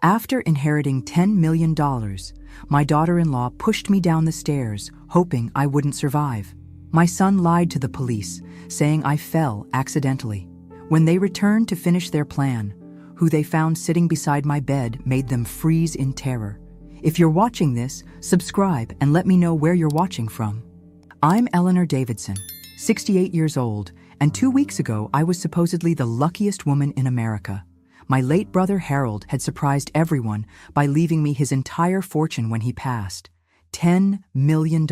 After inheriting $10 million, my daughter-in-law pushed me down the stairs, hoping I wouldn't survive. My son lied to the police, saying I fell accidentally. When they returned to finish their plan, who they found sitting beside my bed made them freeze in terror. If you're watching this, subscribe and let me know where you're watching from. I'm Eleanor Davidson, 68 years old, and 2 weeks ago I was supposedly the luckiest woman in America. My late brother Harold had surprised everyone by leaving me his entire fortune when he passed. $10 million,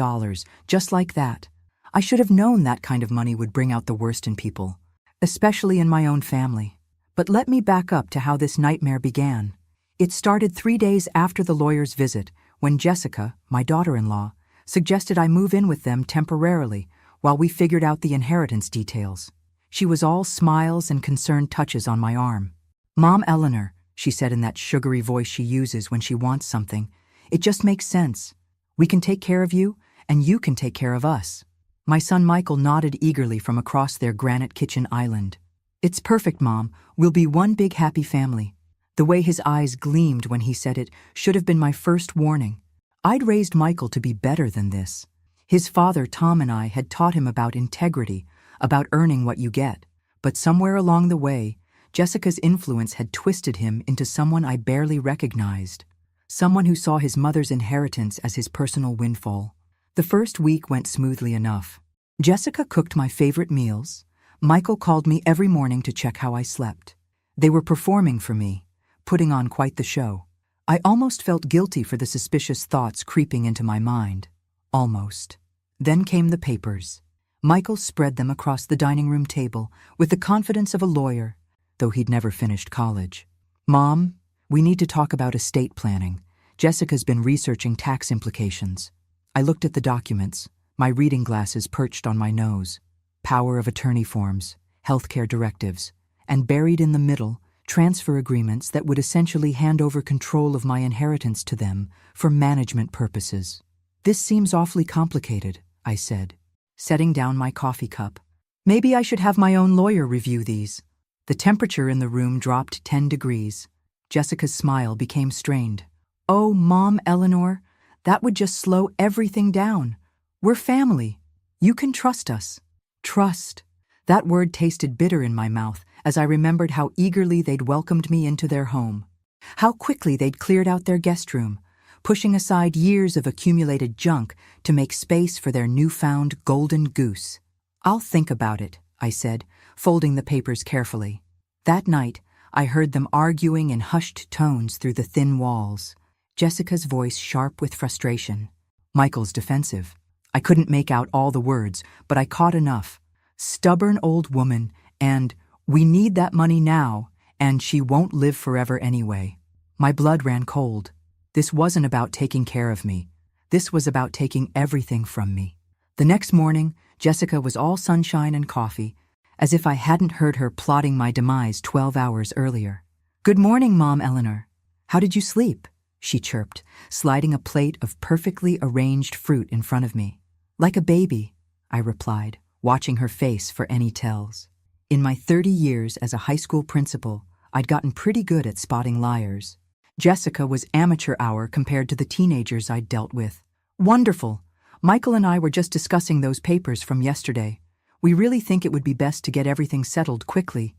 just like that. I should have known that kind of money would bring out the worst in people, especially in my own family. But let me back up to how this nightmare began. It started 3 days after the lawyer's visit, when Jessica, my daughter-in-law, suggested I move in with them temporarily while we figured out the inheritance details. She was all smiles and concerned touches on my arm. "Mom Eleanor," she said in that sugary voice she uses when she wants something, "it just makes sense. We can take care of you, and you can take care of us." My son Michael nodded eagerly from across their granite kitchen island. "It's perfect, Mom. We'll be one big happy family." The way his eyes gleamed when he said it should have been my first warning. I'd raised Michael to be better than this. His father, Tom, and I had taught him about integrity, about earning what you get. But somewhere along the way, Jessica's influence had twisted him into someone I barely recognized. Someone who saw his mother's inheritance as his personal windfall. The first week went smoothly enough. Jessica cooked my favorite meals. Michael called me every morning to check how I slept. They were performing for me, putting on quite the show. I almost felt guilty for the suspicious thoughts creeping into my mind. Almost. Then came the papers. Michael spread them across the dining room table with the confidence of a lawyer, though he'd never finished college. "Mom, we need to talk about estate planning. Jessica's been researching tax implications." I looked at the documents, my reading glasses perched on my nose. Power of attorney forms, healthcare directives, and buried in the middle, transfer agreements that would essentially hand over control of my inheritance to them for management purposes. "This seems awfully complicated," I said, setting down my coffee cup. "Maybe I should have my own lawyer review these." The temperature in the room dropped 10 degrees. Jessica's smile became strained. "Oh, Mom Eleanor, that would just slow everything down. We're family. You can trust us." Trust. That word tasted bitter in my mouth as I remembered how eagerly they'd welcomed me into their home. How quickly they'd cleared out their guest room, pushing aside years of accumulated junk to make space for their newfound golden goose. "I'll think about it," I said, folding the papers carefully. That night, I heard them arguing in hushed tones through the thin walls. Jessica's voice sharp with frustration. Michael's defensive. I couldn't make out all the words, but I caught enough. Stubborn old woman, and "we need that money now," and "she won't live forever anyway." My blood ran cold. This wasn't about taking care of me. This was about taking everything from me. The next morning, Jessica was all sunshine and coffee, as if I hadn't heard her plotting my demise 12 hours earlier. "Good morning, Mom Eleanor. How did you sleep?" she chirped, sliding a plate of perfectly arranged fruit in front of me. "Like a baby," I replied, watching her face for any tells. In my 30 years as a high school principal, I'd gotten pretty good at spotting liars. Jessica was amateur hour compared to the teenagers I'd dealt with. "Wonderful. Michael and I were just discussing those papers from yesterday. We really think it would be best to get everything settled quickly,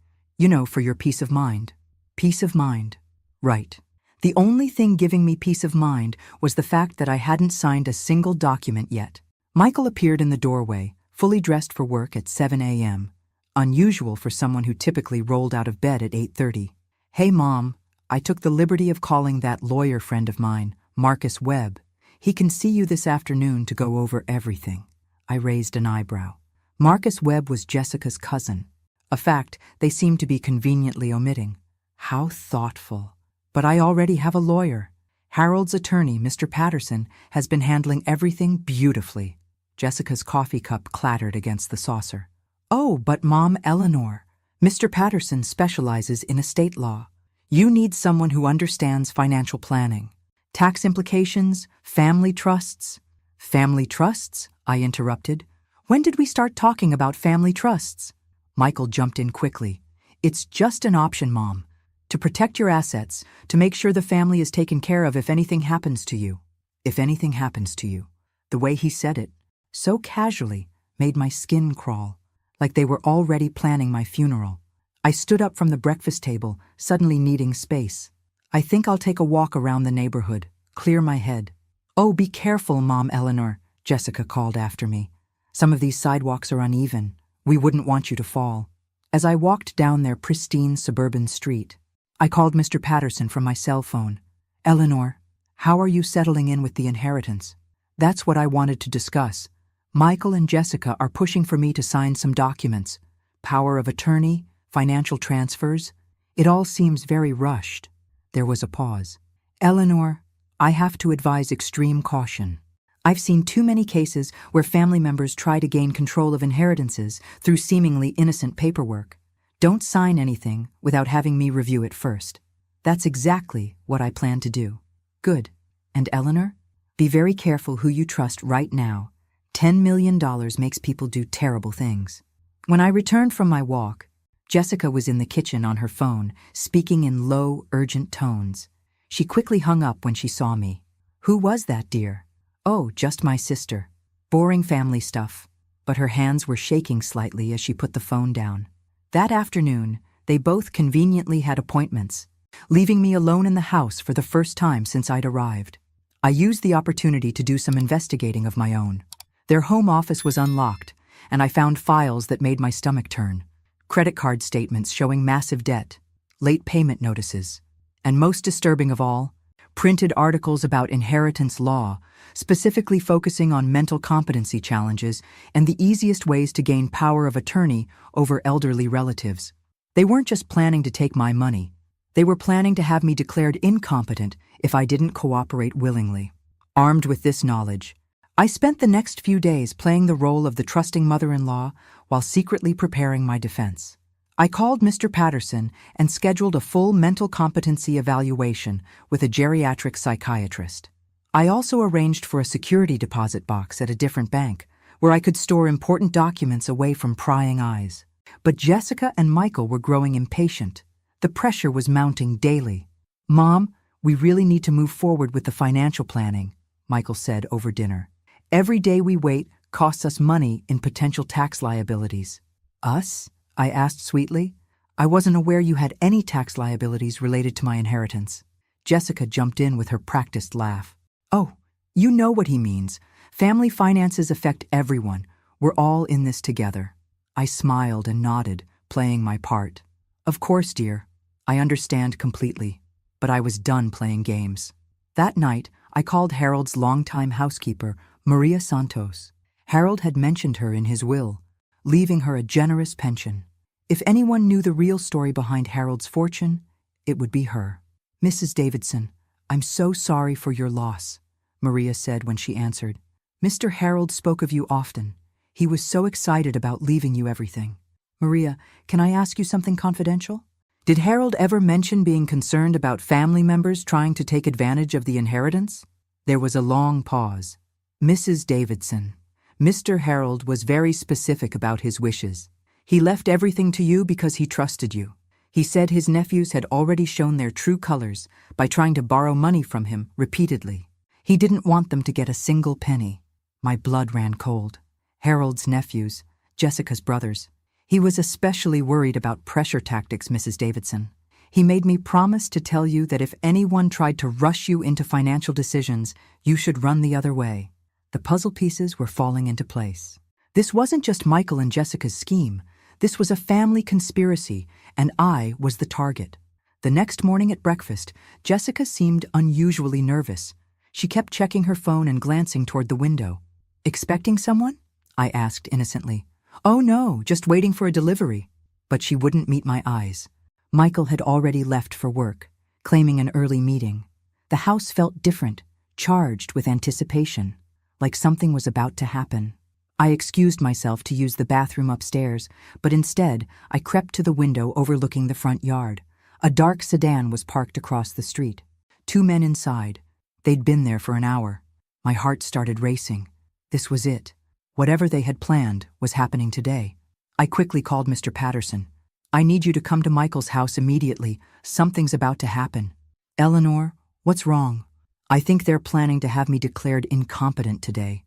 for your peace of mind." Peace of mind. Right. The only thing giving me peace of mind was the fact that I hadn't signed a single document yet. Michael appeared in the doorway, fully dressed for work at 7 a.m., unusual for someone who typically rolled out of bed at 8:30. "Hey, Mom, I took the liberty of calling that lawyer friend of mine, Marcus Webb. He can see you this afternoon to go over everything." I raised an eyebrow. Marcus Webb was Jessica's cousin, a fact they seemed to be conveniently omitting. How thoughtful. But I already have a lawyer. Harold's attorney, Mr. Patterson, has been handling everything beautifully. Jessica's coffee cup clattered against the saucer. "Oh, but Mom Eleanor, Mr. Patterson specializes in estate law. You need someone who understands financial planning. Tax implications, family trusts." "Family trusts?" I interrupted. "When did we start talking about family trusts?" Michael jumped in quickly. "It's just an option, Mom. To protect your assets, to make sure the family is taken care of if anything happens to you. If anything happens to you. The way he said it, so casually, made my skin crawl, like they were already planning my funeral. I stood up from the breakfast table, suddenly needing space. I think I'll take a walk around the neighborhood, clear my head. Oh, be careful, Mom Eleanor, Jessica called after me. Some of these sidewalks are uneven. We wouldn't want you to fall. As I walked down their pristine suburban street, I called Mr. Patterson from my cell phone. Eleanor, how are you settling in with the inheritance? That's what I wanted to discuss. Michael and Jessica are pushing for me to sign some documents. Power of attorney, financial transfers. It all seems very rushed. There was a pause. Eleanor, I have to advise extreme caution. I've seen too many cases where family members try to gain control of inheritances through seemingly innocent paperwork. Don't sign anything without having me review it first. That's exactly what I plan to do. Good. And Eleanor, be very careful who you trust right now. $10 million makes people do terrible things. When I returned from my walk, Jessica was in the kitchen on her phone, speaking in low, urgent tones. She quickly hung up when she saw me. Who was that, dear? Oh, just my sister. Boring family stuff. But her hands were shaking slightly as she put the phone down. That afternoon, they both conveniently had appointments, leaving me alone in the house for the first time since I'd arrived. I used the opportunity to do some investigating of my own. Their home office was unlocked, and I found files that made my stomach turn. Credit card statements showing massive debt, late payment notices, and most disturbing of all, printed articles about inheritance law, specifically focusing on mental competency challenges and the easiest ways to gain power of attorney over elderly relatives. They weren't just planning to take my money. They were planning to have me declared incompetent if I didn't cooperate willingly. Armed with this knowledge, I spent the next few days playing the role of the trusting mother-in-law while secretly preparing my defense. I called Mr. Patterson and scheduled a full mental competency evaluation with a geriatric psychiatrist. I also arranged for a security deposit box at a different bank where I could store important documents away from prying eyes. But Jessica and Michael were growing impatient. The pressure was mounting daily. Mom, we really need to move forward with the financial planning, Michael said over dinner. Every day we wait costs us money in potential tax liabilities. Us? I asked sweetly. I wasn't aware you had any tax liabilities related to my inheritance. Jessica jumped in with her practiced laugh. Oh, you know what he means. Family finances affect everyone. We're all in this together. I smiled and nodded, playing my part. Of course, dear. I understand completely. But I was done playing games. That night, I called Harold's longtime housekeeper, Maria Santos. Harold had mentioned her in his will, leaving her a generous pension. If anyone knew the real story behind Harold's fortune, it would be her. Mrs. Davidson, I'm so sorry for your loss, Maria said when she answered. Mr. Harold spoke of you often. He was so excited about leaving you everything. Maria, can I ask you something confidential? Did Harold ever mention being concerned about family members trying to take advantage of the inheritance? There was a long pause. Mrs. Davidson, Mr. Harold was very specific about his wishes. He left everything to you because he trusted you. He said his nephews had already shown their true colors by trying to borrow money from him repeatedly. He didn't want them to get a single penny. My blood ran cold. Harold's nephews, Jessica's brothers. He was especially worried about pressure tactics, Mrs. Davidson. He made me promise to tell you that if anyone tried to rush you into financial decisions, you should run the other way. The puzzle pieces were falling into place. This wasn't just Michael and Jessica's scheme. This was a family conspiracy, and I was the target. The next morning at breakfast, Jessica seemed unusually nervous. She kept checking her phone and glancing toward the window. Expecting someone? I asked innocently. Oh no, just waiting for a delivery. But she wouldn't meet my eyes. Michael had already left for work, claiming an early meeting. The house felt different, charged with anticipation, like something was about to happen. I excused myself to use the bathroom upstairs, but instead I crept to the window overlooking the front yard. A dark sedan was parked across the street. 2 men inside. They'd been there for an hour. My heart started racing. This was it. Whatever they had planned was happening today. I quickly called Mr. Patterson. I need you to come to Michael's house immediately. Something's about to happen. Eleanor, what's wrong? I think they're planning to have me declared incompetent today.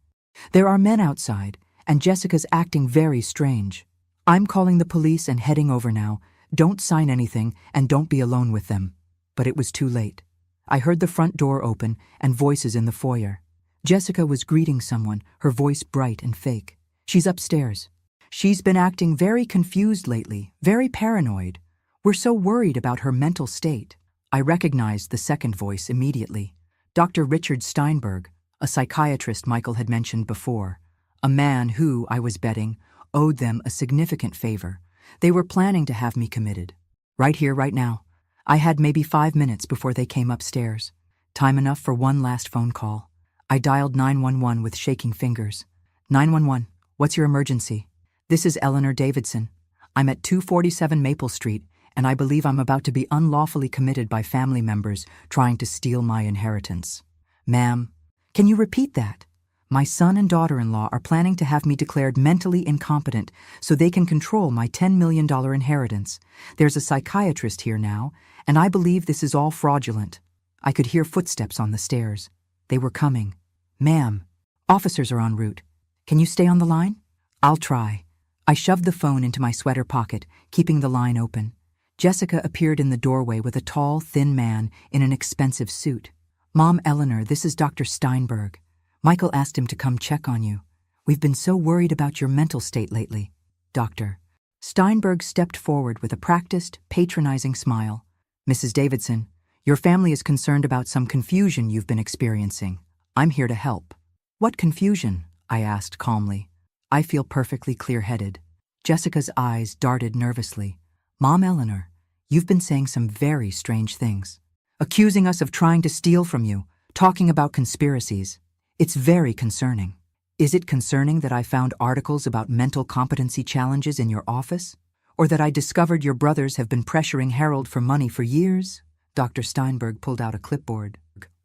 There are men outside, and Jessica's acting very strange. I'm calling the police and heading over now. Don't sign anything and don't be alone with them. But it was too late. I heard the front door open and voices in the foyer. Jessica was greeting someone, her voice bright and fake. She's upstairs. She's been acting very confused lately, very paranoid. We're so worried about her mental state. I recognized the second voice immediately. Dr. Richard Steinberg, a psychiatrist Michael had mentioned before. A man who, I was betting, owed them a significant favor. They were planning to have me committed. Right here, right now. I had maybe 5 minutes before they came upstairs. Time enough for one last phone call. I dialed 911 with shaking fingers. 911, what's your emergency? This is Eleanor Davidson. I'm at 247 Maple Street, and I believe I'm about to be unlawfully committed by family members trying to steal my inheritance. Ma'am, can you repeat that? My son and daughter-in-law are planning to have me declared mentally incompetent so they can control my $10 million inheritance. There's a psychiatrist here now, and I believe this is all fraudulent. I could hear footsteps on the stairs. They were coming. Ma'am, officers are en route. Can you stay on the line? I'll try. I shoved the phone into my sweater pocket, keeping the line open. Jessica appeared in the doorway with a tall, thin man in an expensive suit. Mom, Eleanor, this is Dr. Steinberg. Michael asked him to come check on you. We've been so worried about your mental state lately. Doctor. Steinberg stepped forward with a practiced, patronizing smile. Mrs. Davidson, your family is concerned about some confusion you've been experiencing. I'm here to help. What confusion? I asked calmly. I feel perfectly clear-headed. Jessica's eyes darted nervously. Mom, Eleanor, you've been saying some very strange things. Accusing us of trying to steal from you, talking about conspiracies. It's very concerning. Is it concerning that I found articles about mental competency challenges in your office? Or that I discovered your brothers have been pressuring Harold for money for years? Dr. Steinberg pulled out a clipboard.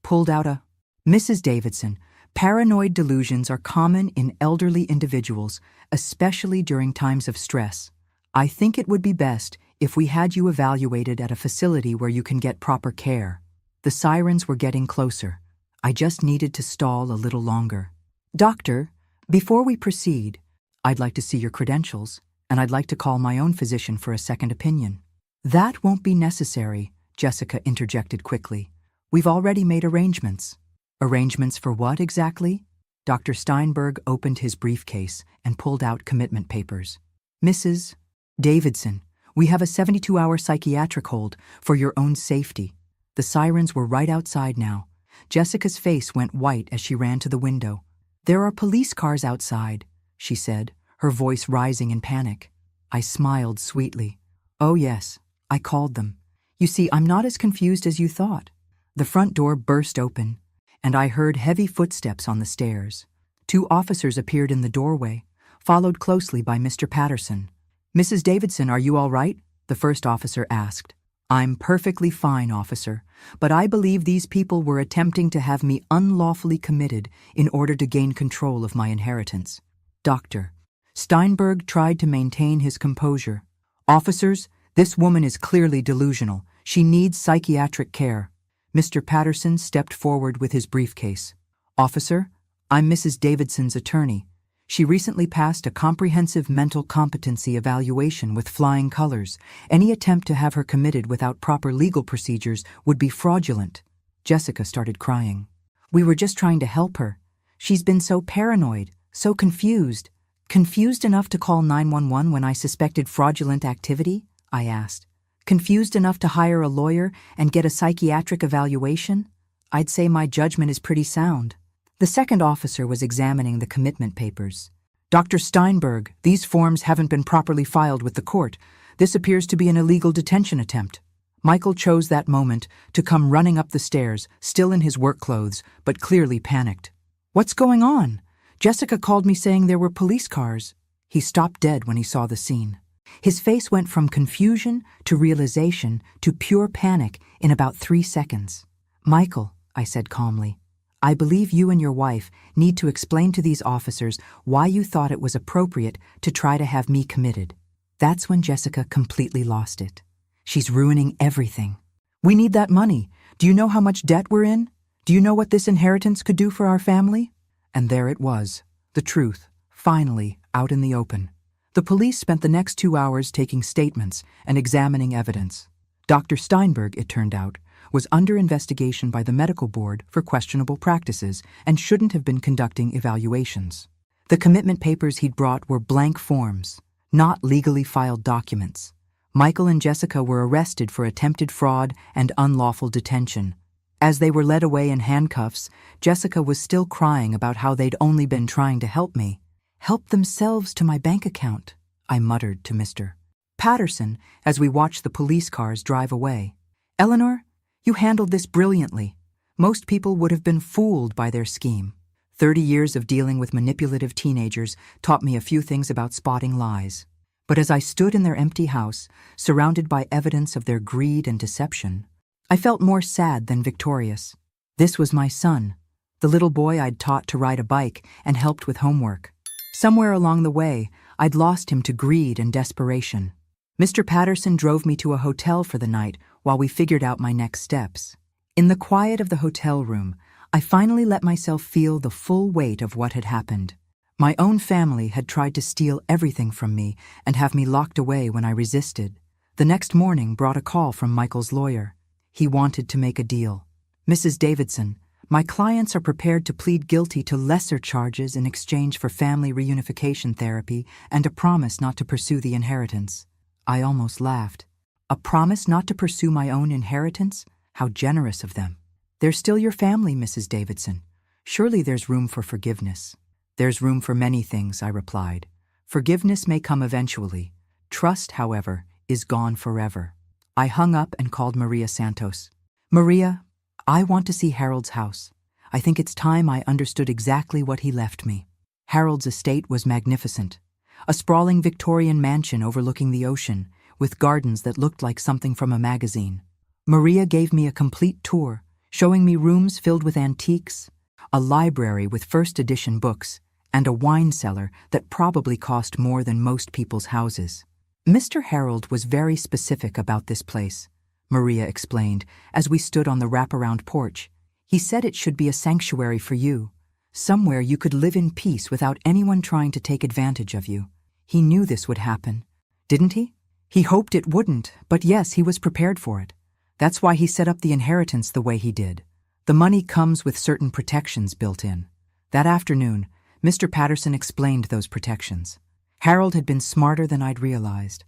Mrs. Davidson, paranoid delusions are common in elderly individuals, especially during times of stress. I think it would be best if we had you evaluated at a facility where you can get proper care. The sirens were getting closer. I just needed to stall a little longer. Doctor, before we proceed, I'd like to see your credentials, and I'd like to call my own physician for a second opinion. That won't be necessary, Jessica interjected quickly. We've already made arrangements. Arrangements for what exactly? Dr. Steinberg opened his briefcase and pulled out commitment papers. Mrs. Davidson, we have a 72-hour psychiatric hold for your own safety. The sirens were right outside now. Jessica's face went white as she ran to the window. There are police cars outside, she said, her voice rising in panic. I smiled sweetly. Oh yes, I called them. You see, I'm not as confused as you thought. The front door burst open, and I heard heavy footsteps on the stairs. 2 officers appeared in the doorway, followed closely by Mr. Patterson. Mrs. Davidson, are you all right? The first officer asked. I'm perfectly fine, officer, but I believe these people were attempting to have me unlawfully committed in order to gain control of my inheritance. Doctor. Steinberg tried to maintain his composure. Officers, this woman is clearly delusional. She needs psychiatric care. Mr. Patterson stepped forward with his briefcase. Officer, I'm Mrs. Davidson's attorney. She recently passed a comprehensive mental competency evaluation with flying colors. Any attempt to have her committed without proper legal procedures would be fraudulent. Jessica started crying. We were just trying to help her. She's been so paranoid, so confused. Confused enough to call 911 when I suspected fraudulent activity? I asked. Confused enough to hire a lawyer and get a psychiatric evaluation? I'd say my judgment is pretty sound. The second officer was examining the commitment papers. Dr. Steinberg, these forms haven't been properly filed with the court. This appears to be an illegal detention attempt. Michael chose that moment to come running up the stairs, still in his work clothes, but clearly panicked. What's going on? Jessica called me saying there were police cars. He stopped dead when he saw the scene. His face went from confusion to realization to pure panic in about 3 seconds. Michael, I said calmly, I believe you and your wife need to explain to these officers why you thought it was appropriate to try to have me committed. That's when Jessica completely lost it. She's ruining everything. We need that money. Do you know how much debt we're in? Do you know what this inheritance could do for our family? And there it was, the truth, finally out in the open. The police spent the next 2 hours taking statements and examining evidence. Dr. Steinberg, it turned out, was under investigation by the medical board for questionable practices and shouldn't have been conducting evaluations. The commitment papers he'd brought were blank forms, not legally filed documents. Michael and Jessica were arrested for attempted fraud and unlawful detention. As they were led away in handcuffs, Jessica was still crying about how they'd only been trying to help me. Help themselves to my bank account, I muttered to Mr. Patterson as we watched the police cars drive away. Eleanor, you handled this brilliantly. Most people would have been fooled by their scheme. 30 years of dealing with manipulative teenagers taught me a few things about spotting lies. But as I stood in their empty house, surrounded by evidence of their greed and deception, I felt more sad than victorious. This was my son, the little boy I'd taught to ride a bike and helped with homework. Somewhere along the way, I'd lost him to greed and desperation. Mr. Patterson drove me to a hotel for the night while we figured out my next steps. In the quiet of the hotel room, I finally let myself feel the full weight of what had happened. My own family had tried to steal everything from me and have me locked away when I resisted. The next morning brought a call from Michael's lawyer. He wanted to make a deal. Mrs. Davidson, my clients are prepared to plead guilty to lesser charges in exchange for family reunification therapy and a promise not to pursue the inheritance. I almost laughed. A promise not to pursue my own inheritance? How generous of them. They're still your family, Mrs. Davidson. Surely there's room for forgiveness. There's room for many things, I replied. Forgiveness may come eventually. Trust, however, is gone forever. I hung up and called Maria Santos. Maria, I want to see Harold's house. I think it's time I understood exactly what he left me. Harold's estate was magnificent. A sprawling Victorian mansion overlooking the ocean, with gardens that looked like something from a magazine. Maria gave me a complete tour, showing me rooms filled with antiques, a library with first edition books, and a wine cellar that probably cost more than most people's houses. Mr. Harold was very specific about this place, Maria explained as we stood on the wraparound porch. He said it should be a sanctuary for you, somewhere you could live in peace without anyone trying to take advantage of you. He knew this would happen, didn't he? He hoped it wouldn't, but yes, he was prepared for it. That's why he set up the inheritance the way he did. The money comes with certain protections built in. That afternoon, Mr. Patterson explained those protections. Harold had been smarter than I'd realized.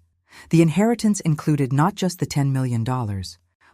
The inheritance included not just the $10 million,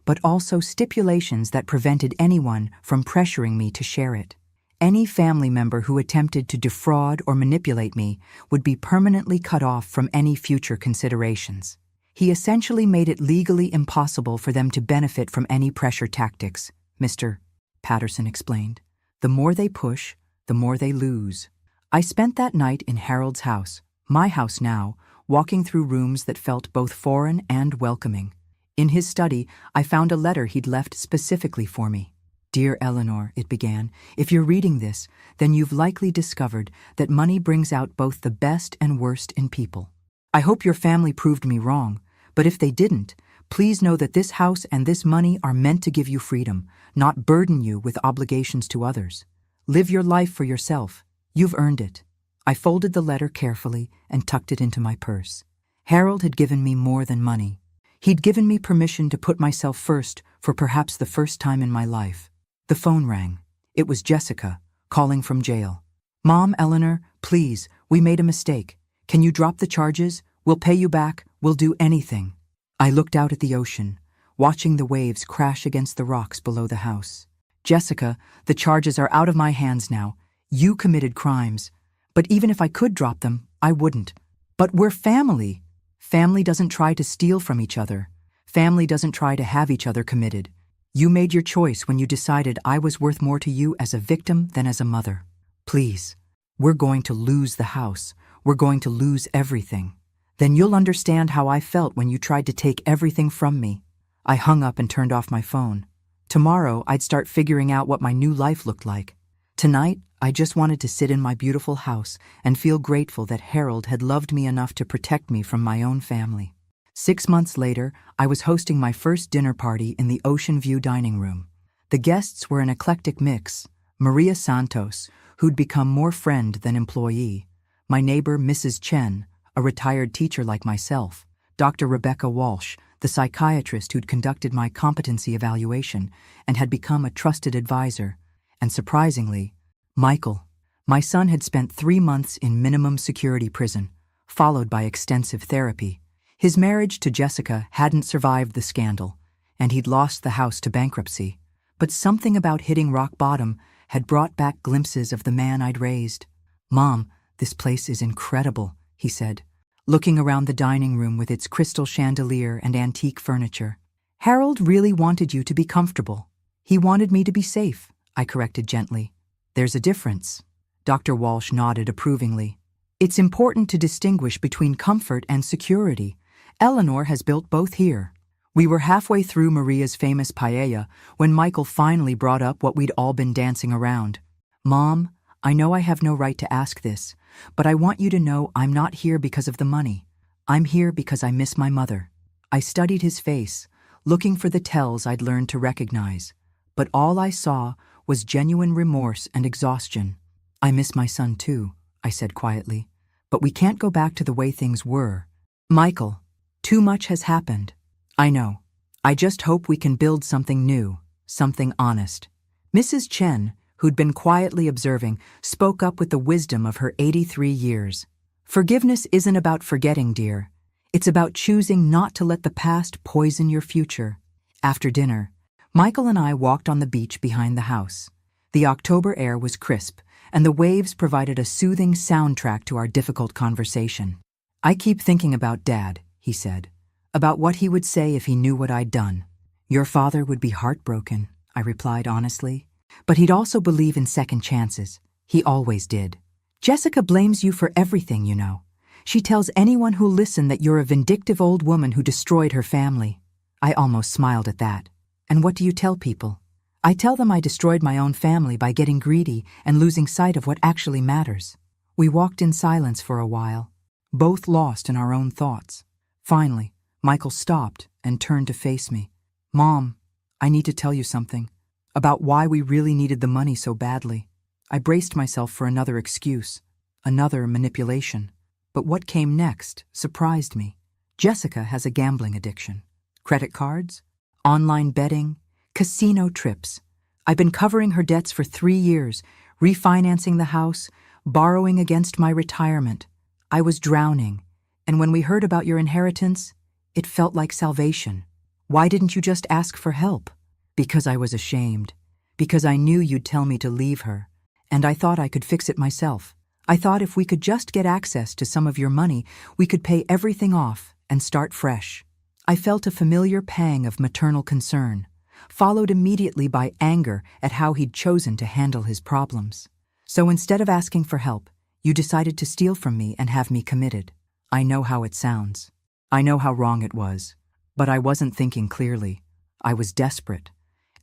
but also stipulations that prevented anyone from pressuring me to share it. Any family member who attempted to defraud or manipulate me would be permanently cut off from any future considerations. He essentially made it legally impossible for them to benefit from any pressure tactics, Mr. Patterson explained. The more they push, the more they lose. I spent that night in Harold's house, my house now, walking through rooms that felt both foreign and welcoming. In his study, I found a letter he'd left specifically for me. Dear Eleanor, it began, if you're reading this, then you've likely discovered that money brings out both the best and worst in people. I hope your family proved me wrong, but if they didn't, please know that this house and this money are meant to give you freedom, not burden you with obligations to others. Live your life for yourself. You've earned it. I folded the letter carefully and tucked it into my purse. Harold had given me more than money. He'd given me permission to put myself first for perhaps the first time in my life. The phone rang. It was Jessica, calling from jail. Mom, Eleanor, please, we made a mistake. Can you drop the charges? We'll pay you back. We'll do anything. I looked out at the ocean, watching the waves crash against the rocks below the house. Jessica, the charges are out of my hands now. You committed crimes. But even if I could drop them, I wouldn't. But we're family. Family doesn't try to steal from each other. Family doesn't try to have each other committed. You made your choice when you decided I was worth more to you as a victim than as a mother. Please, we're going to lose the house. We're going to lose everything. Then you'll understand how I felt when you tried to take everything from me. I hung up and turned off my phone. Tomorrow, I'd start figuring out what my new life looked like. Tonight, I just wanted to sit in my beautiful house and feel grateful that Harold had loved me enough to protect me from my own family. 6 months later, I was hosting my first dinner party in the Ocean View dining room. The guests were an eclectic mix: Maria Santos, who'd become more friend than employee; my neighbor Mrs. Chen, a retired teacher like myself; Dr. Rebecca Walsh, the psychiatrist who'd conducted my competency evaluation and had become a trusted advisor; and surprisingly, Michael. My son had spent 3 months in minimum security prison, followed by extensive therapy. His marriage to Jessica hadn't survived the scandal, and he'd lost the house to bankruptcy. But something about hitting rock bottom had brought back glimpses of the man I'd raised. "Mom, this place is incredible," he said, looking around the dining room with its crystal chandelier and antique furniture. "Harold really wanted you to be comfortable. He wanted me to be safe," I corrected gently. "There's a difference." Dr. Walsh nodded approvingly. "It's important to distinguish between comfort and security. Eleanor has built both here." We were halfway through Maria's famous paella when Michael finally brought up what we'd all been dancing around. "Mom, I know I have no right to ask this, but I want you to know I'm not here because of the money. I'm here because I miss my mother." I studied his face, looking for the tells I'd learned to recognize, but all I saw was genuine remorse and exhaustion. "I miss my son too," I said quietly, "but we can't go back to the way things were." "Michael, too much has happened." "I know. I just hope we can build something new, something honest." Mrs. Chen, who'd been quietly observing, spoke up with the wisdom of her 83 years. "Forgiveness isn't about forgetting, dear. It's about choosing not to let the past poison your future." After dinner, Michael and I walked on the beach behind the house. The October air was crisp, and the waves provided a soothing soundtrack to our difficult conversation. "I keep thinking about Dad," he said, "about what he would say if he knew what I'd done." "Your father would be heartbroken," I replied honestly. "But he'd also believe in second chances. He always did. Jessica blames you for everything, you know. She tells anyone who'll listen that you're a vindictive old woman who destroyed her family." I almost smiled at that. "And what do you tell people?" "I tell them I destroyed my own family by getting greedy and losing sight of what actually matters." We walked in silence for a while, both lost in our own thoughts. Finally, Michael stopped and turned to face me. "Mom, I need to tell you something about why we really needed the money so badly." I braced myself for another excuse, another manipulation. But what came next surprised me. Jessica has a gambling addiction. Credit cards, online betting, casino trips. I've been covering her debts for 3 years, refinancing the house, borrowing against my retirement. I was drowning, and when we heard about your inheritance, it felt like salvation. "Why didn't you just ask for help?" "Because I was ashamed. Because I knew you'd tell me to leave her, and I thought I could fix it myself. I thought if we could just get access to some of your money, we could pay everything off and start fresh." I felt a familiar pang of maternal concern, followed immediately by anger at how he'd chosen to handle his problems. "So instead of asking for help, you decided to steal from me and have me committed." I know how it sounds. I know how wrong it was. But I wasn't thinking clearly. I was desperate.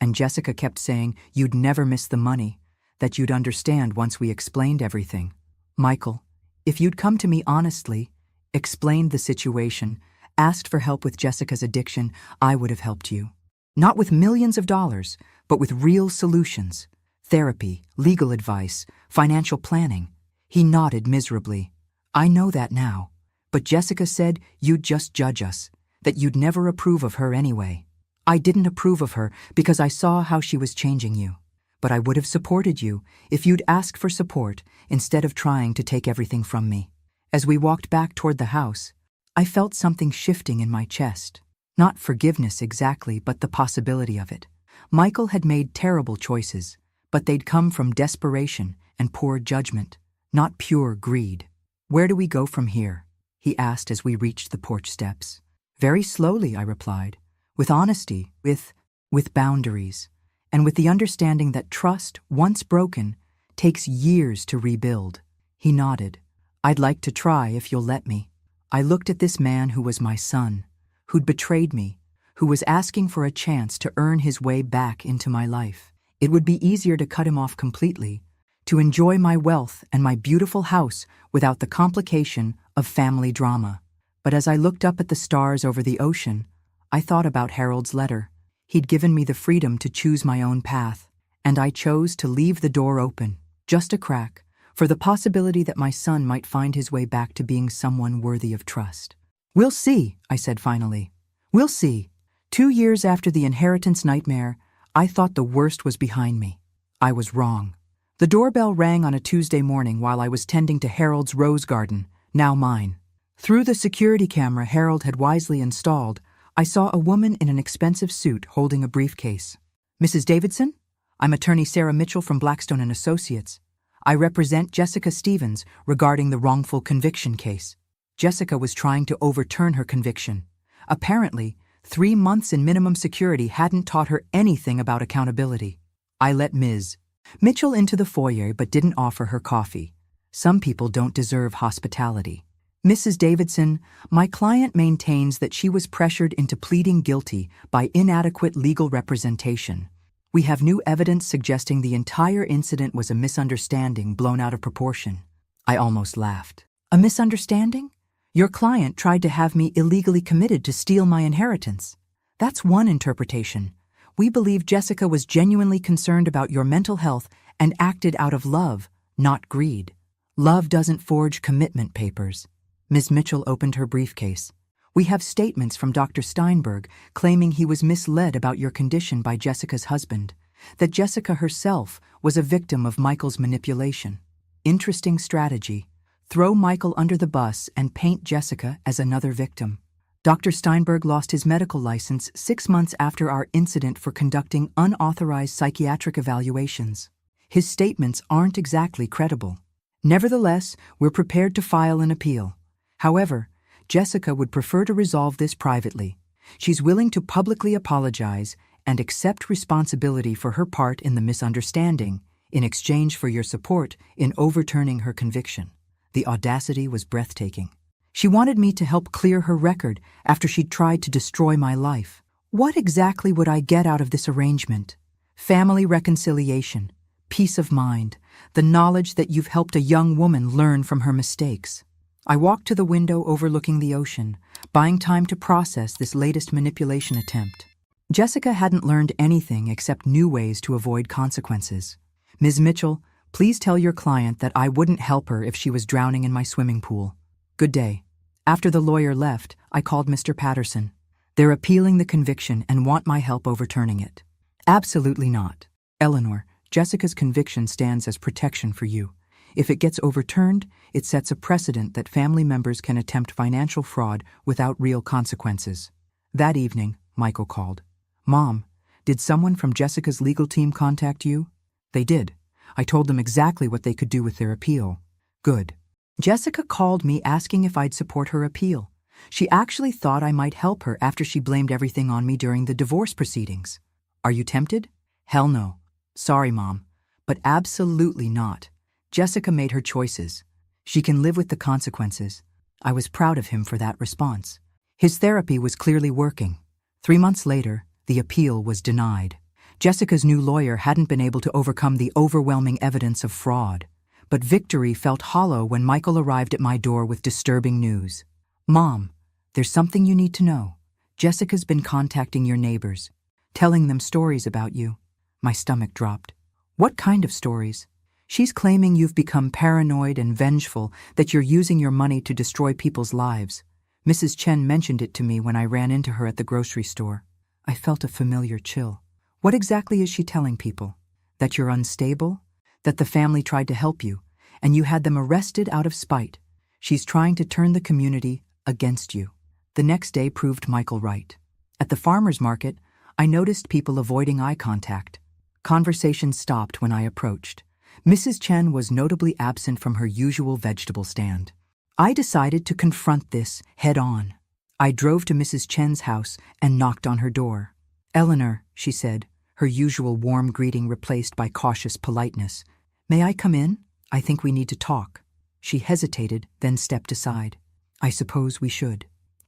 And Jessica kept saying you'd never miss the money, that you'd understand once we explained everything. "Michael, if you'd come to me honestly, explained the situation, asked for help with Jessica's addiction, I would have helped you. Not with millions of dollars, but with real solutions. Therapy, legal advice, financial planning." He nodded miserably. "I know that now. But Jessica said you'd just judge us, that you'd never approve of her anyway. I didn't approve of her because I saw how she was changing you. But I would have supported you if you'd ask for support instead of trying to take everything from me." As we walked back toward the house, I felt something shifting in my chest. Not forgiveness exactly, but the possibility of it. Michael had made terrible choices, but they'd come from desperation and poor judgment, not pure greed. "Where do we go from here?" he asked as we reached the porch steps. "Very slowly," I replied, "with honesty, with boundaries, and with the understanding that trust, once broken, takes years to rebuild." He nodded. "I'd like to try if you'll let me." I looked at this man who was my son, who'd betrayed me, who was asking for a chance to earn his way back into my life. It would be easier to cut him off completely, to enjoy my wealth and my beautiful house without the complication of family drama. But as I looked up at the stars over the ocean, I thought about Harold's letter. He'd given me the freedom to choose my own path, and I chose to leave the door open, just a crack, for the possibility that my son might find his way back to being someone worthy of trust. "We'll see," I said finally. "We'll see." 2 years after the inheritance nightmare, I thought the worst was behind me. I was wrong. The doorbell rang on a Tuesday morning while I was tending to Harold's rose garden, now mine. Through the security camera Harold had wisely installed, I saw a woman in an expensive suit holding a briefcase. "Mrs. Davidson? I'm attorney Sarah Mitchell from Blackstone and Associates. I represent Jessica Stevens regarding the wrongful conviction case." Jessica was trying to overturn her conviction. Apparently, 3 months in minimum security hadn't taught her anything about accountability. I let Ms. Mitchell into the foyer but didn't offer her coffee. Some people don't deserve hospitality. "Mrs. Davidson, my client maintains that she was pressured into pleading guilty by inadequate legal representation. We have new evidence suggesting the entire incident was a misunderstanding blown out of proportion." I almost laughed. "A misunderstanding? Your client tried to have me illegally committed to steal my inheritance. That's one interpretation. We believe Jessica was genuinely concerned about your mental health and acted out of love, not greed. Love doesn't forge commitment papers." Ms. Mitchell opened her briefcase. "We have statements from Dr. Steinberg claiming he was misled about your condition by Jessica's husband, that Jessica herself was a victim of Michael's manipulation. Interesting strategy. Throw Michael under the bus and paint Jessica as another victim. Dr. Steinberg lost his medical license 6 months after our incident for conducting unauthorized psychiatric evaluations. His statements aren't exactly credible. Nevertheless, we're prepared to file an appeal. However, Jessica would prefer to resolve this privately. She's willing to publicly apologize and accept responsibility for her part in the misunderstanding in exchange for your support in overturning her conviction." The audacity was breathtaking. She wanted me to help clear her record after she'd tried to destroy my life. What exactly would I get out of this arrangement? Family reconciliation, peace of mind, the knowledge that you've helped a young woman learn from her mistakes. I walked to the window overlooking the ocean, buying time to process this latest manipulation attempt. Jessica hadn't learned anything except new ways to avoid consequences. "Ms. Mitchell, please tell your client that I wouldn't help her if she was drowning in my swimming pool. Good day." After the lawyer left, I called Mr. Patterson. "They're appealing the conviction and want my help overturning it." "Absolutely not. Eleanor, Jessica's conviction stands as protection for you. If it gets overturned, it sets a precedent that family members can attempt financial fraud without real consequences." That evening, Michael called. "Mom, did someone from Jessica's legal team contact you?" "They did. I told them exactly what they could do with their appeal." "Good." "Jessica called me asking if I'd support her appeal. She actually thought I might help her after she blamed everything on me during the divorce proceedings. Are you tempted?" "Hell no. Sorry, Mom, but absolutely not. Jessica made her choices. She can live with the consequences." I was proud of him for that response. His therapy was clearly working. 3 months later, the appeal was denied. Jessica's new lawyer hadn't been able to overcome the overwhelming evidence of fraud. But victory felt hollow when Michael arrived at my door with disturbing news. "Mom, there's something you need to know. Jessica's been contacting your neighbors, telling them stories about you." My stomach dropped. "What kind of stories?" "She's claiming you've become paranoid and vengeful, that you're using your money to destroy people's lives. Mrs. Chen mentioned it to me when I ran into her at the grocery store." I felt a familiar chill. "What exactly is she telling people? That you're unstable? That the family tried to help you, and you had them arrested out of spite? She's trying to turn the community against you." The next day proved Michael right. At the farmer's market, I noticed people avoiding eye contact. Conversation stopped when I approached. Mrs. Chen was notably absent from her usual vegetable stand. I decided to confront this head on. I drove to Mrs. Chen's house and knocked on her door. "Eleanor," she said, her usual warm greeting replaced by cautious politeness. "May I come in? I think we need to talk." She hesitated, then stepped aside. "I suppose we should."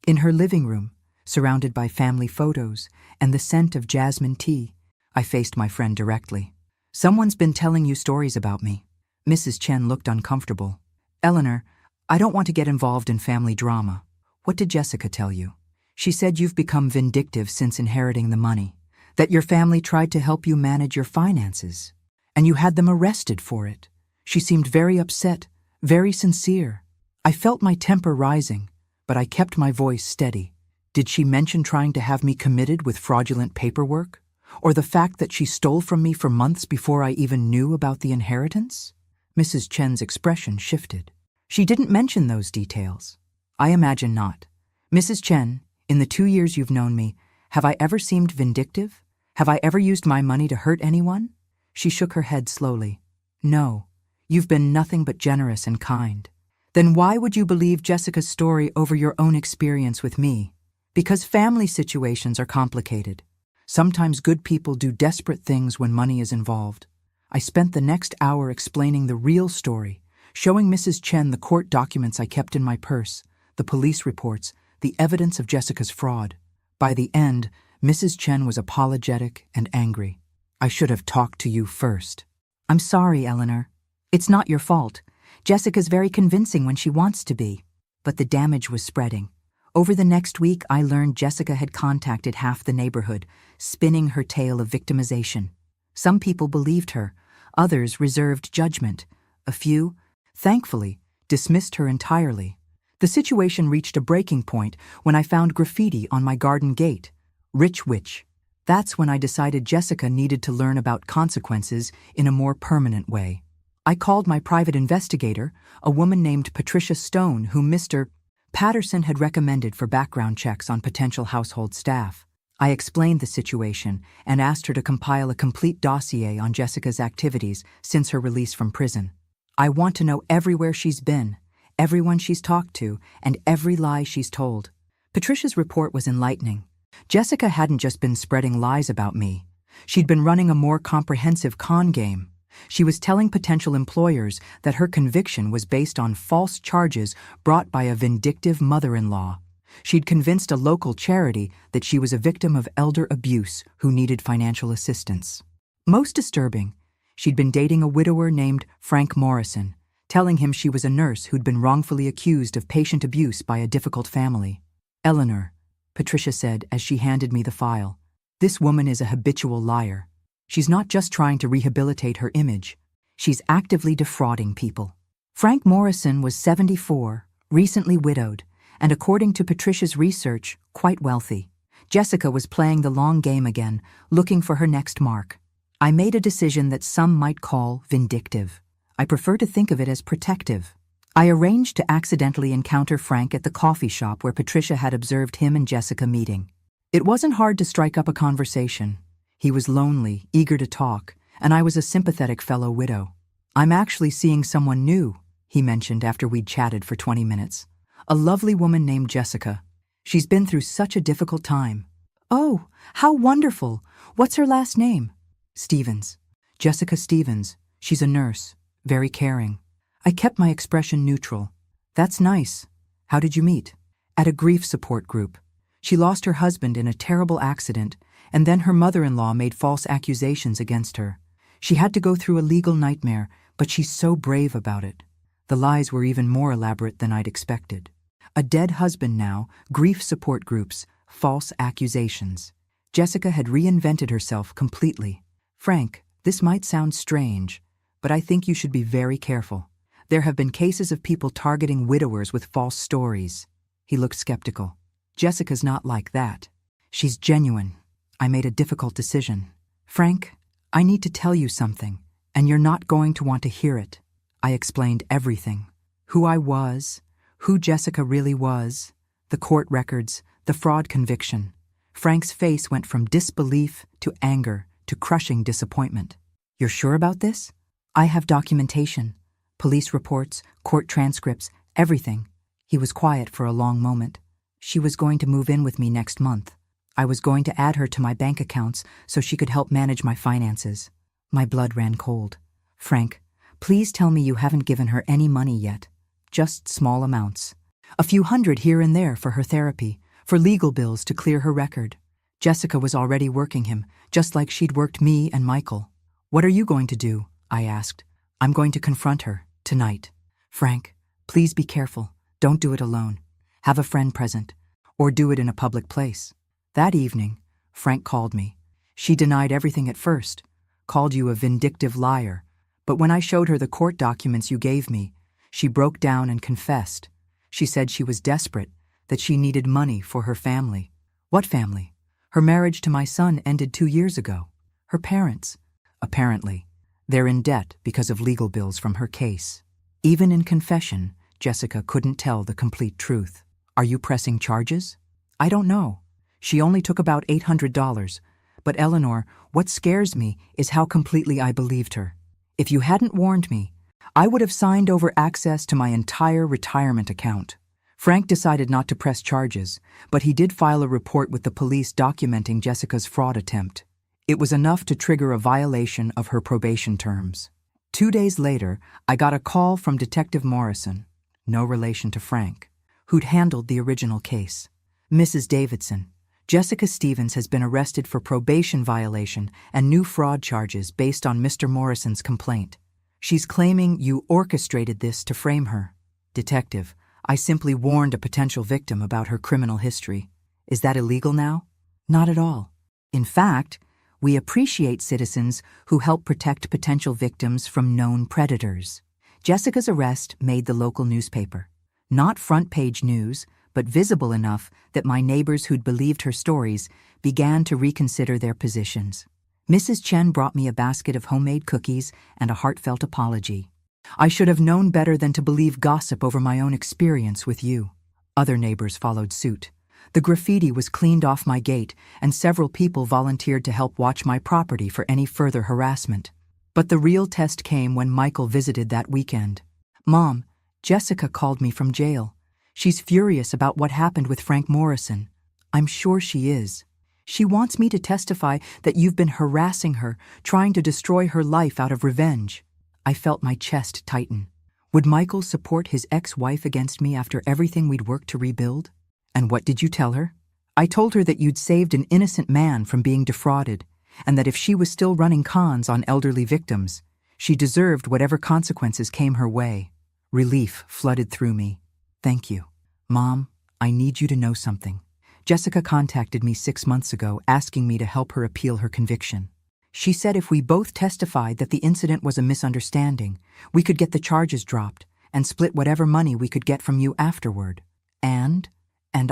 In her living room, surrounded by family photos and the scent of jasmine tea, I faced my friend directly. "Someone's been telling you stories about me." Mrs. Chen looked uncomfortable. Eleanor, I don't want to get involved in family drama. What did Jessica tell you? She said you've become vindictive since inheriting the money, that your family tried to help you manage your finances, and you had them arrested for it. She seemed very upset, very sincere. I felt my temper rising, but I kept my voice steady. Did she mention trying to have me committed with fraudulent paperwork? Or the fact that she stole from me for months before I even knew about the inheritance? Mrs. Chen's expression shifted. She didn't mention those details. I imagine not. Mrs. Chen, in the 2 years you've known me, have I ever seemed vindictive? Have I ever used my money to hurt anyone? She shook her head slowly. No, you've been nothing but generous and kind. Then why would you believe Jessica's story over your own experience with me? Because family situations are complicated. Sometimes good people do desperate things when money is involved. I spent the next hour explaining the real story, showing Mrs. Chen the court documents I kept in my purse, the police reports, the evidence of Jessica's fraud. By the end, Mrs. Chen was apologetic and angry. I should have talked to you first. I'm sorry, Eleanor. It's not your fault. Jessica's very convincing when she wants to be. But the damage was spreading. Over the next week, I learned Jessica had contacted half the neighborhood, spinning her tale of victimization. Some people believed her. Others reserved judgment. A few, thankfully, dismissed her entirely. The situation reached a breaking point when I found graffiti on my garden gate. Rich witch. That's when I decided Jessica needed to learn about consequences in a more permanent way. I called my private investigator, a woman named Patricia Stone, whom Mr. Patterson had recommended for background checks on potential household staff. I explained the situation and asked her to compile a complete dossier on Jessica's activities since her release from prison. I want to know everywhere she's been, everyone she's talked to, and every lie she's told. Patricia's report was enlightening. Jessica hadn't just been spreading lies about me. She'd been running a more comprehensive con game. She was telling potential employers that her conviction was based on false charges brought by a vindictive mother-in-law. She'd convinced a local charity that she was a victim of elder abuse who needed financial assistance. Most disturbing, she'd been dating a widower named Frank Morrison, telling him she was a nurse who'd been wrongfully accused of patient abuse by a difficult family. Eleanor, Patricia said as she handed me the file, this woman is a habitual liar. She's not just trying to rehabilitate her image. She's actively defrauding people. Frank Morrison was 74, recently widowed, and according to Patricia's research, quite wealthy. Jessica was playing the long game again, looking for her next mark. I made a decision that some might call vindictive. I prefer to think of it as protective. I arranged to accidentally encounter Frank at the coffee shop where Patricia had observed him and Jessica meeting. It wasn't hard to strike up a conversation. He was lonely, eager to talk, and I was a sympathetic fellow widow. I'm actually seeing someone new, he mentioned after we'd chatted for 20 minutes. A lovely woman named Jessica. She's been through such a difficult time. Oh, how wonderful! What's her last name? Stevens. Jessica Stevens. She's a nurse. Very caring. I kept my expression neutral. That's nice. How did you meet? At a grief support group. She lost her husband in a terrible accident, and then her mother-in-law made false accusations against her. She had to go through a legal nightmare, but she's so brave about it. The lies were even more elaborate than I'd expected. A dead husband now, grief support groups, false accusations. Jessica had reinvented herself completely. Frank, this might sound strange, but I think you should be very careful. There have been cases of people targeting widowers with false stories. He looked skeptical. Jessica's not like that. She's genuine. I made a difficult decision. Frank, I need to tell you something, and you're not going to want to hear it. I explained everything. Who I was, who Jessica really was, the court records, the fraud conviction. Frank's face went from disbelief to anger to crushing disappointment. You're sure about this? I have documentation, police reports, court transcripts, everything. He was quiet for a long moment. She was going to move in with me next month. I was going to add her to my bank accounts so she could help manage my finances. My blood ran cold. Frank, please tell me you haven't given her any money yet. Just small amounts. A few hundred here and there for her therapy, for legal bills to clear her record. Jessica was already working him, just like she'd worked me and Michael. What are you going to do? I asked. I'm going to confront her, tonight. Frank, please be careful. Don't do it alone. Have a friend present. Or do it in a public place. That evening, Frank called me. She denied everything at first, called you a vindictive liar. But when I showed her the court documents you gave me, she broke down and confessed. She said she was desperate, that she needed money for her family. What family? Her marriage to my son ended 2 years ago. Her parents. Apparently, they're in debt because of legal bills from her case. Even in confession, Jessica couldn't tell the complete truth. Are you pressing charges? I don't know. She only took about $800. But Eleanor, what scares me is how completely I believed her. If you hadn't warned me, I would have signed over access to my entire retirement account. Frank decided not to press charges, but he did file a report with the police documenting Jessica's fraud attempt. It was enough to trigger a violation of her probation terms. 2 days later, I got a call from Detective Morrison, no relation to Frank, who'd handled the original case. Mrs. Davidson, Jessica Stevens has been arrested for probation violation and new fraud charges based on Mr. Morrison's complaint. She's claiming you orchestrated this to frame her. Detective, I simply warned a potential victim about her criminal history. Is that illegal now? Not at all. In fact, we appreciate citizens who help protect potential victims from known predators. Jessica's arrest made the local newspaper. Not front-page news, but visible enough that my neighbors who'd believed her stories began to reconsider their positions. Mrs. Chen brought me a basket of homemade cookies and a heartfelt apology. I should have known better than to believe gossip over my own experience with you. Other neighbors followed suit. The graffiti was cleaned off my gate, and several people volunteered to help watch my property for any further harassment. But the real test came when Michael visited that weekend. Mom, Jessica called me from jail. She's furious about what happened with Frank Morrison. I'm sure she is. She wants me to testify that you've been harassing her, trying to destroy her life out of revenge. I felt my chest tighten. Would Michael support his ex-wife against me after everything we'd worked to rebuild? And what did you tell her? I told her that you'd saved an innocent man from being defrauded, and that if she was still running cons on elderly victims, she deserved whatever consequences came her way. Relief flooded through me. Thank you. Mom, I need you to know something. Jessica contacted me 6 months ago asking me to help her appeal her conviction. She said if we both testified that the incident was a misunderstanding, we could get the charges dropped and split whatever money we could get from you afterward. And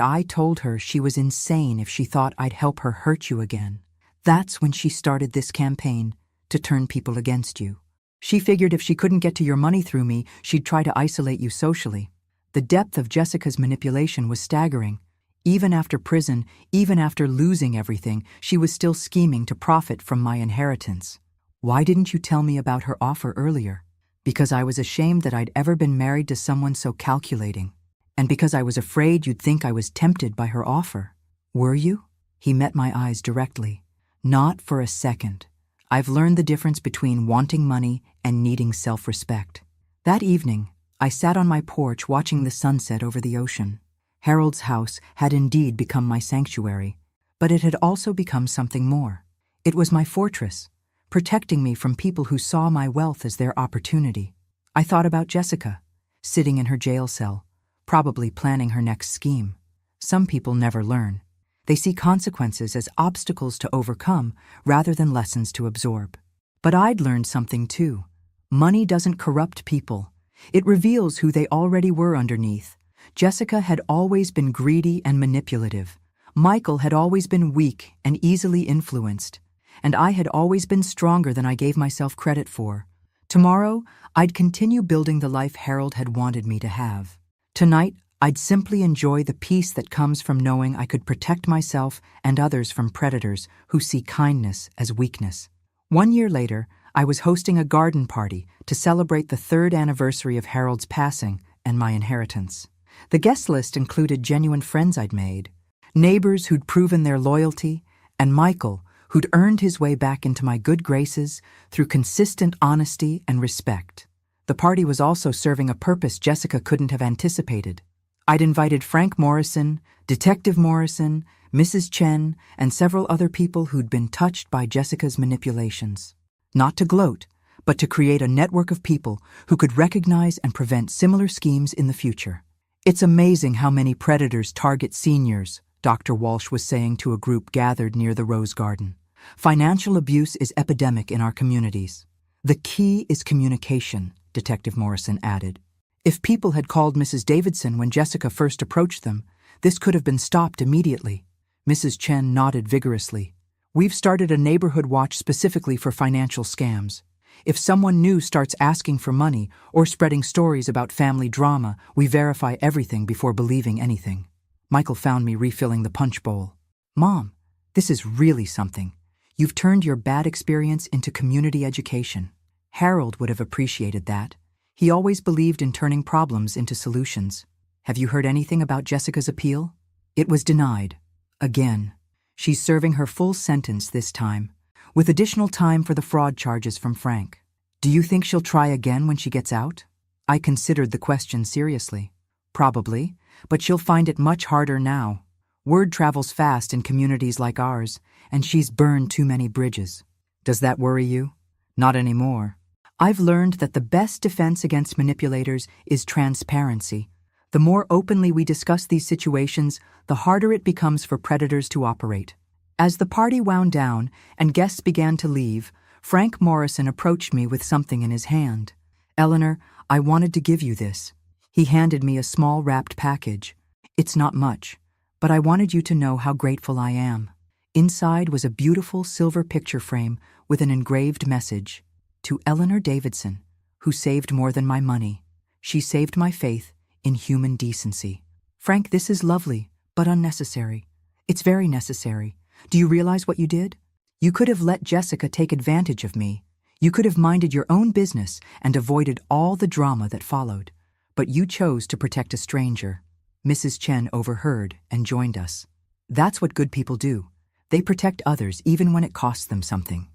I told her she was insane if she thought I'd help her hurt you again. That's when she started this campaign to turn people against you. She figured if she couldn't get to your money through me, she'd try to isolate you socially. The depth of Jessica's manipulation was staggering. Even after prison, even after losing everything, she was still scheming to profit from my inheritance. Why didn't you tell me about her offer earlier? Because I was ashamed that I'd ever been married to someone so calculating. And because I was afraid you'd think I was tempted by her offer. Were you? He met my eyes directly. Not for a second. I've learned the difference between wanting money and needing self-respect. That evening, I sat on my porch watching the sunset over the ocean. Harold's house had indeed become my sanctuary, but it had also become something more. It was my fortress, protecting me from people who saw my wealth as their opportunity. I thought about Jessica, sitting in her jail cell, probably planning her next scheme. Some people never learn. They see consequences as obstacles to overcome rather than lessons to absorb. But I'd learned something too. Money doesn't corrupt people. It reveals who they already were underneath. Jessica had always been greedy and manipulative. Michael had always been weak and easily influenced. And I had always been stronger than I gave myself credit for. Tomorrow, I'd continue building the life Harold had wanted me to have. Tonight, I'd simply enjoy the peace that comes from knowing I could protect myself and others from predators who see kindness as weakness. 1 year later, I was hosting a garden party to celebrate the 3rd anniversary of Harold's passing and my inheritance. The guest list included genuine friends I'd made, neighbors who'd proven their loyalty, and Michael, who'd earned his way back into my good graces through consistent honesty and respect. The party was also serving a purpose Jessica couldn't have anticipated. I'd invited Frank Morrison, Detective Morrison, Mrs. Chen, and several other people who'd been touched by Jessica's manipulations. Not to gloat, but to create a network of people who could recognize and prevent similar schemes in the future. It's amazing how many predators target seniors, Dr. Walsh was saying to a group gathered near the Rose Garden. Financial abuse is epidemic in our communities. The key is communication, Detective Morrison added. If people had called Mrs. Davidson when Jessica first approached them, this could have been stopped immediately. Mrs. Chen nodded vigorously. We've started a neighborhood watch specifically for financial scams. If someone new starts asking for money or spreading stories about family drama, we verify everything before believing anything. Michael found me refilling the punch bowl. Mom, this is really something. You've turned your bad experience into community education. Harold would have appreciated that. He always believed in turning problems into solutions. Have you heard anything about Jessica's appeal? It was denied. Again. She's serving her full sentence this time, with additional time for the fraud charges from Frank. Do you think she'll try again when she gets out? I considered the question seriously. Probably, but she'll find it much harder now. Word travels fast in communities like ours, and she's burned too many bridges. Does that worry you? Not anymore. I've learned that the best defense against manipulators is transparency. The more openly we discuss these situations, the harder it becomes for predators to operate. As the party wound down and guests began to leave, Frank Morrison approached me with something in his hand. Eleanor, I wanted to give you this. He handed me a small wrapped package. It's not much, but I wanted you to know how grateful I am. Inside was a beautiful silver picture frame with an engraved message. To Eleanor Davidson, who saved more than my money. She saved my faith in human decency. Frank, this is lovely, but unnecessary. It's very necessary. Do you realize what you did? You could have let Jessica take advantage of me. You could have minded your own business and avoided all the drama that followed. But you chose to protect a stranger. Mrs. Chen overheard and joined us. That's what good people do. They protect others even when it costs them something.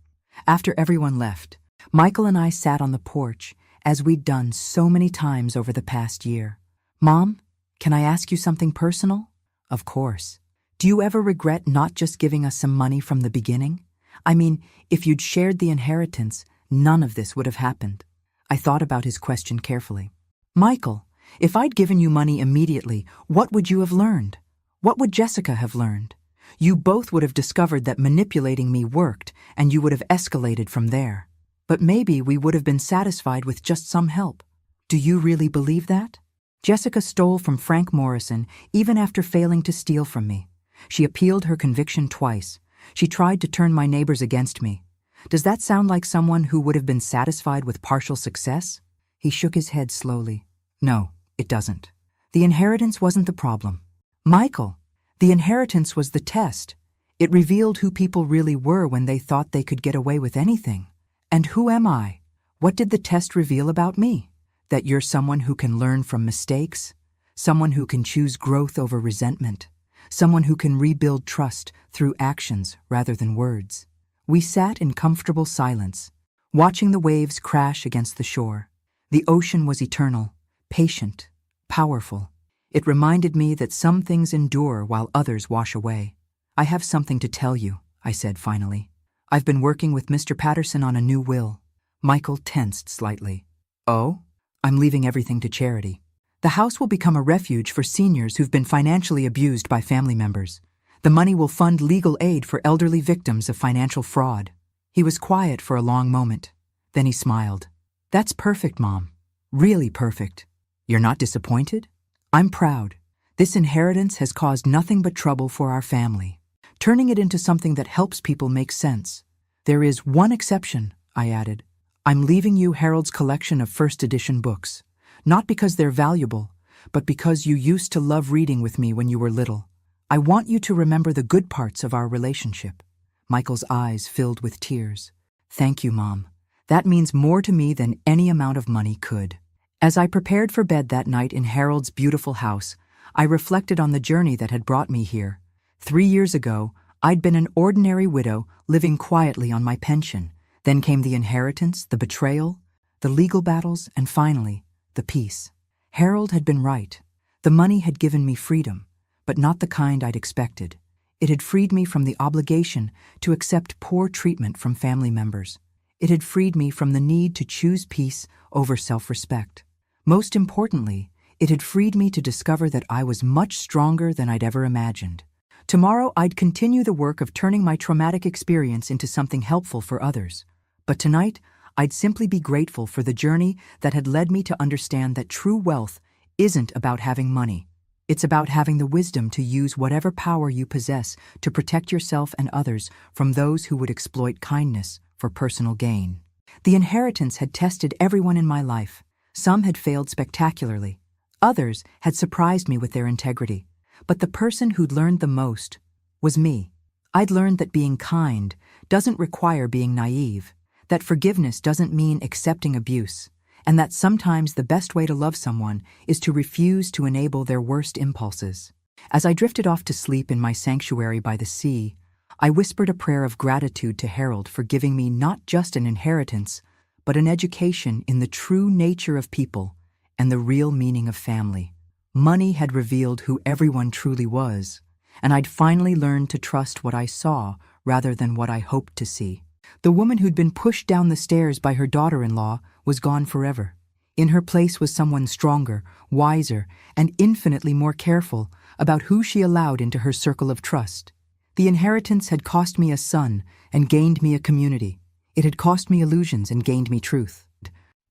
After everyone left, Michael and I sat on the porch, as we'd done so many times over the past year. Mom, can I ask you something personal? Of course. Do you ever regret not just giving us some money from the beginning? I mean, if you'd shared the inheritance, none of this would have happened. I thought about his question carefully. Michael, if I'd given you money immediately, what would you have learned? What would Jessica have learned? You both would have discovered that manipulating me worked, and you would have escalated from there. But maybe we would have been satisfied with just some help. Do you really believe that? Jessica stole from Frank Morrison even after failing to steal from me. She appealed her conviction twice. She tried to turn my neighbors against me. Does that sound like someone who would have been satisfied with partial success? He shook his head slowly. No, it doesn't. The inheritance wasn't the problem. Michael, the inheritance was the test. It revealed who people really were when they thought they could get away with anything. And who am I? What did the test reveal about me? That you're someone who can learn from mistakes, someone who can choose growth over resentment, someone who can rebuild trust through actions rather than words. We sat in comfortable silence, watching the waves crash against the shore. The ocean was eternal, patient, powerful. It reminded me that some things endure while others wash away. I have something to tell you, I said finally. I've been working with Mr. Patterson on a new will. Michael tensed slightly. Oh? I'm leaving everything to charity. The house will become a refuge for seniors who've been financially abused by family members. The money will fund legal aid for elderly victims of financial fraud. He was quiet for a long moment. Then he smiled. That's perfect, Mom. Really perfect. You're not disappointed? I'm proud. This inheritance has caused nothing but trouble for our family, turning it into something that helps people make sense. There is one exception, I added. I'm leaving you Harold's collection of first edition books, not because they're valuable, but because you used to love reading with me when you were little. I want you to remember the good parts of our relationship. Michael's eyes filled with tears. Thank you, Mom. That means more to me than any amount of money could. As I prepared for bed that night in Harold's beautiful house, I reflected on the journey that had brought me here. 3 years ago, I'd been an ordinary widow living quietly on my pension. Then came the inheritance, the betrayal, the legal battles, and finally, the peace. Harold had been right. The money had given me freedom, but not the kind I'd expected. It had freed me from the obligation to accept poor treatment from family members. It had freed me from the need to choose peace over self-respect. Most importantly, it had freed me to discover that I was much stronger than I'd ever imagined. Tomorrow, I'd continue the work of turning my traumatic experience into something helpful for others. But tonight, I'd simply be grateful for the journey that had led me to understand that true wealth isn't about having money. It's about having the wisdom to use whatever power you possess to protect yourself and others from those who would exploit kindness for personal gain. The inheritance had tested everyone in my life. Some had failed spectacularly. Others had surprised me with their integrity. But the person who'd learned the most was me. I'd learned that being kind doesn't require being naive, that forgiveness doesn't mean accepting abuse, and that sometimes the best way to love someone is to refuse to enable their worst impulses. As I drifted off to sleep in my sanctuary by the sea, I whispered a prayer of gratitude to Harold for giving me not just an inheritance, but an education in the true nature of people and the real meaning of family. Money had revealed who everyone truly was, and I'd finally learned to trust what I saw rather than what I hoped to see. The woman who'd been pushed down the stairs by her daughter-in-law was gone forever. In her place was someone stronger, wiser, and infinitely more careful about who she allowed into her circle of trust. The inheritance had cost me a son and gained me a community. It had cost me illusions and gained me truth.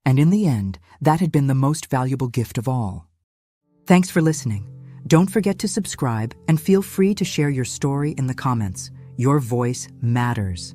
And in the end, that had been the most valuable gift of all. Thanks for listening. Don't forget to subscribe and feel free to share your story in the comments. Your voice matters.